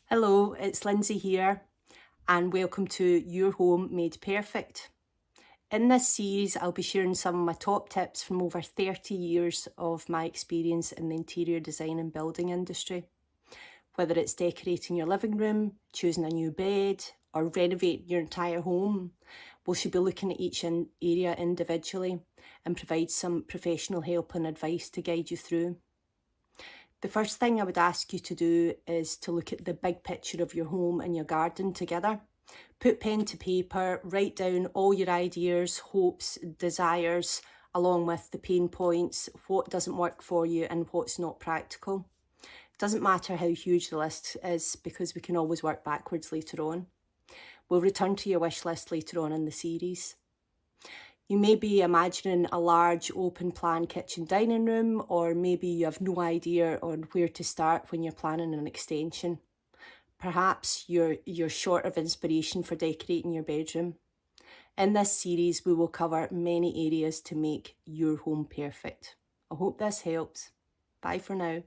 Hello, it's Lindsay here, and welcome to Your Home Made Perfect. In this series, I'll be sharing some of my top tips from over 30 years of my experience in the interior design and building industry. Whether it's decorating your living room, choosing a new bed, or renovating your entire home, we should be looking at each area individually and provide some professional help and advice to guide you through. The first thing I would ask you to do is to look at the big picture of your home and your garden together. Put pen to paper, write down all your ideas, hopes, desires, along with the pain points, what doesn't work for you and what's not practical. It doesn't matter how huge the list is because we can always work backwards later on. We'll return to your wish list later on in the series. You may be imagining a large open plan kitchen dining room, or maybe you have no idea on where to start when you're planning an extension. Perhaps you're short of inspiration for decorating your bedroom. In this series, we will cover many areas to make your home perfect. I hope this helps. Bye for now.